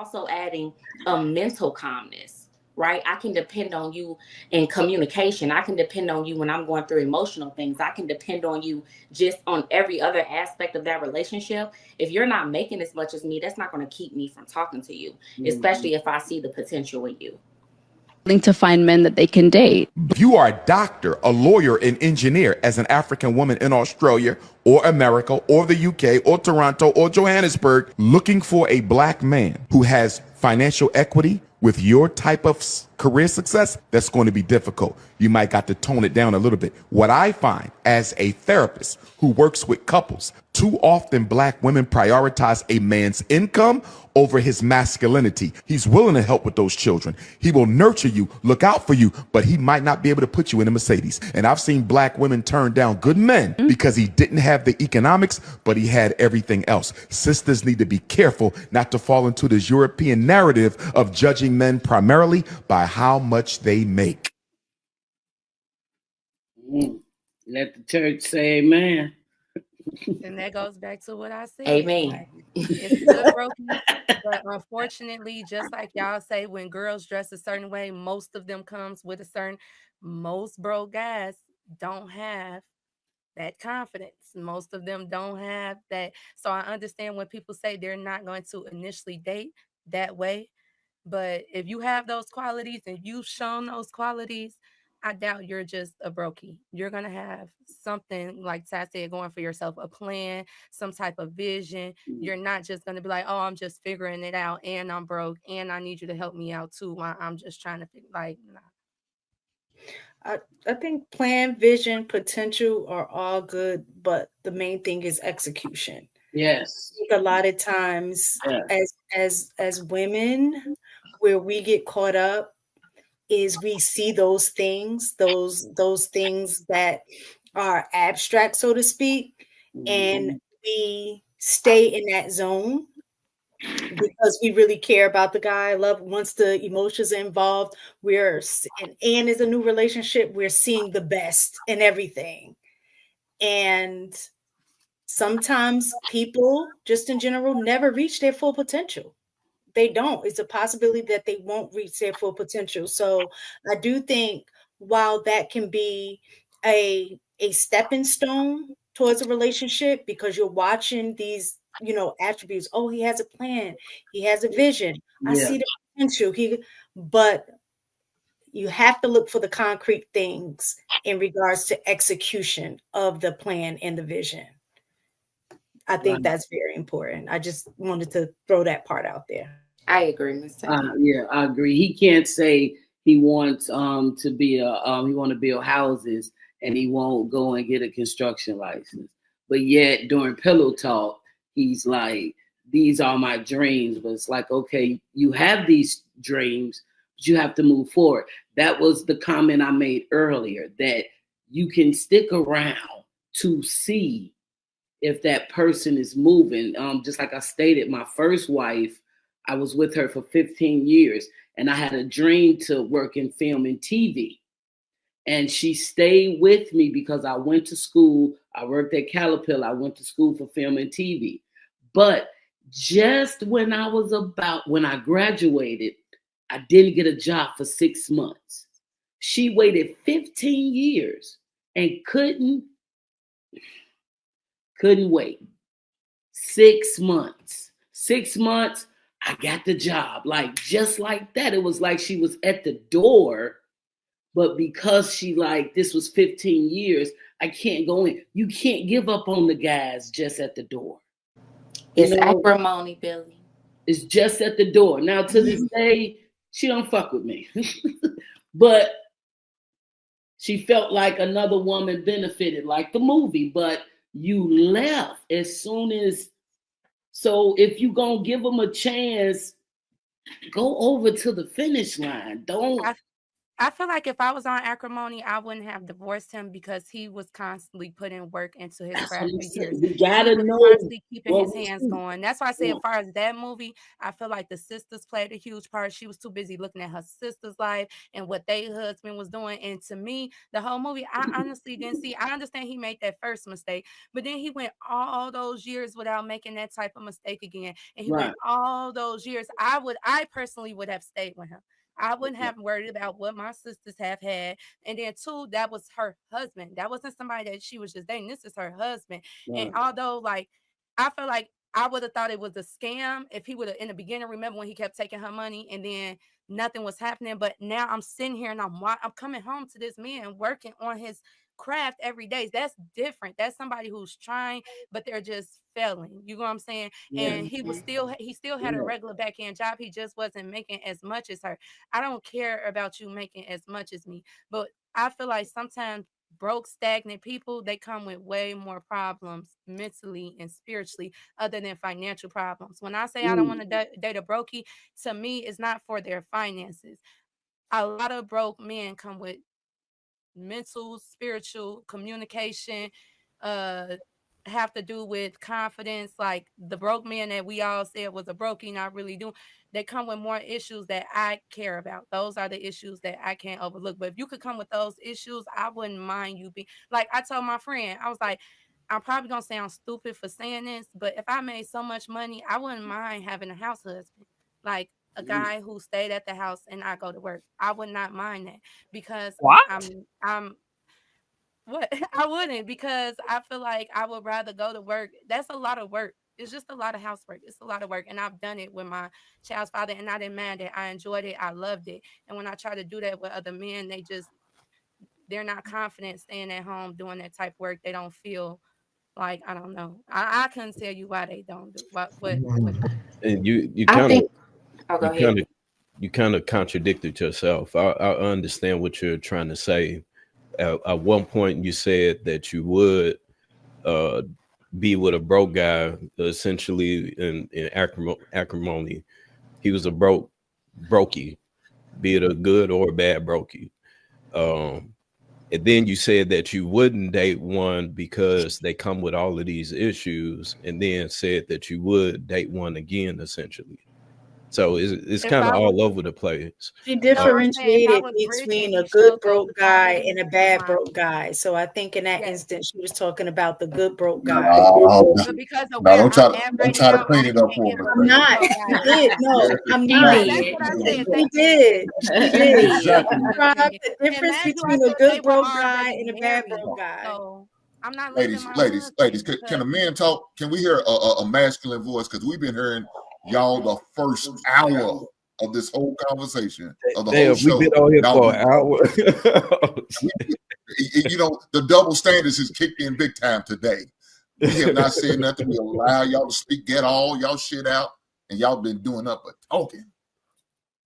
also adding a mental calmness, right? I can depend on you in communication. I can depend on you when I'm going through emotional things. I can depend on you just on every other aspect of that relationship. If you're not making as much as me, that's not going to keep me from talking to you, especially if I see the potential in you. To find men that they can date. If you are a doctor, a lawyer, an engineer as an African woman in Australia or America or the UK or Toronto or Johannesburg looking for a black man who has financial equity with your type of career success, that's going to be difficult. You might got to tone it down a little bit. What I find as a therapist who works with couples, too often black women prioritize a man's income over his masculinity. He's willing to help with those children. He will nurture you, look out for you, but he might not be able to put you in a Mercedes. And I've seen black women turn down good men because he didn't have the economics, but he had everything else. Sisters need to be careful not to fall into this European narrative of judging men primarily by how much they make. Let the church say amen. And that goes back to what I said. Amen. It's good brokenness, but unfortunately, just like y'all say, when girls dress a certain way, most of them comes with a certain. Most broke guys don't have that confidence. Most of them don't have that. So I understand when people say they're not going to initially date that way, but if you have those qualities and you've shown those qualities, I doubt you're just a brokey. You're going to have something, like Ty said, going for yourself, a plan, some type of vision. You're not just going to be like, oh, I'm just figuring it out and I'm broke and I need you to help me out too. I'm just trying to nah. I think plan, vision, potential are all good, but the main thing is execution. Yes. I think a lot of times as women, where we get caught up is we see those things that are abstract, so to speak, and we stay in that zone because we really care about the guy. Love, once the emotions are involved, and is a new relationship, we're seeing the best in everything. And sometimes people just in general never reach their full potential. They don't. It's a possibility that they won't reach their full potential. So I do think while that can be a stepping stone towards a relationship, because you're watching these, attributes. Oh, he has a plan. He has a vision. I see the potential. But you have to look for the concrete things in regards to execution of the plan and the vision. I think that's very important. I just wanted to throw that part out there. I agree, Ms. Taylor. Yeah, I agree. He can't say he wants to be he want to build houses and he won't go and get a construction license. But yet during pillow talk, he's like, these are my dreams. But it's like, okay, you have these dreams, but you have to move forward. That was the comment I made earlier, that you can stick around to see if that person is moving. Just like I stated, my first wife, I was with her for 15 years and I had a dream to work in film and TV. And she stayed with me because I went to school. I worked at Caterpillar. I went to school for film and TV. But just when I graduated, I didn't get a job for 6 months. She waited 15 years and couldn't wait. 6 months. 6 months, I got the job. Like, just like that. It was like she was at the door, but because this was 15 years, I can't go in. You can't give up on the guys just at the door. It's acrimony, Billy. It's just at the door. Now, to this day, she don't fuck with me. But she felt like another woman benefited, like the movie. But you left as soon as. So if you gonna give them a chance, go over to the finish line. Don't. I feel like if I was on acrimony, I wouldn't have divorced him because he was constantly putting work into his That's what craft I'm for saying. years. You gotta He was know constantly keeping what his was hands true. going. That's why I say, Yeah. as far as that movie, I feel like the sisters played a huge part. She was too busy looking at her sister's life and what their husband was doing. And to me, the whole movie, I honestly didn't see. I understand he made that first mistake, but then he went all those years without making that type of mistake again. And he Right. went all those years. I personally would have stayed with him. I wouldn't have worried about what my sisters have had. And then two, that was her husband. That wasn't somebody that she was just dating. This is her husband. And Right. although, like, I feel like I would have thought it was a scam if he would have in the beginning. Remember when he kept taking her money and then nothing was happening. But now I'm sitting here and I'm coming home to this man working on his craft every day. That's different. That's somebody who's trying, but they're just failing. You know what I'm saying? Yeah. And he still had a regular back end job. He just wasn't making as much as her. I don't care about you making as much as me, but I feel like sometimes broke, stagnant people, they come with way more problems mentally and spiritually other than financial problems. When I say I don't want to date a brokey, to me, it's not for their finances. A lot of broke men come with mental, spiritual, communication, have to do with confidence. Like the broke man that we all said was a brokey, not really doing. They come with more issues that I care about. Those are the issues that I can't overlook. But if you could come with those issues, I wouldn't mind you being like I told my friend, I was like, I'm probably gonna sound stupid for saying this, but if I made so much money, I wouldn't mind having a house husband. Like a guy who stayed at the house and I go to work. I would not mind that because What? I'm what I wouldn't because I feel like I would rather go to work. That's a lot of work. It's just a lot of housework. It's a lot of work. And I've done it with my child's father and I didn't mind it. I enjoyed it. I loved it. And when I try to do that with other men, they're not confident staying at home doing that type of work. They don't feel like, I don't know. I couldn't tell you why they don't do what And you I kind of think. Oh, go you ahead. kind of you kind of contradicted yourself. I understand what you're trying to say. At one point, you said that you would uh, be with a broke guy, essentially in acrimony. He was a brokey, be it a good or a bad brokey. Um, and then you said that you wouldn't date one because they come with all of these issues, and then said that you would date one again, essentially. So it's if kind of I was all over the place. She no, I'm saying if I differentiated was rich and between a he good showed those broke guy and qualities a in bad my broke guy. So I think in that yes. instance, she was talking about the good broke No, guy. But because of no, where I'm at don't right try to now, clean I it up can't for give me, a I'm baby. good not. broke guy She a did. chance. No, I'm He not. That's did. what I Exactly. said. She That did. She He did. did. She Exactly. described the and difference mind you, I between a thought they good were broke guy already and a bad married. broke guy. So I'm not leaving Ladies, my ladies, husband can because a man talk? Can we hear a masculine voice? Because we've been hearing y'all the first hour of this whole conversation of the whole Damn, we've been show. on here Y'all for been an hour. you know, the double standards is kicked in big time today. We have not said nothing. We allow y'all to speak, get all y'all shit out, and y'all been doing up but talking.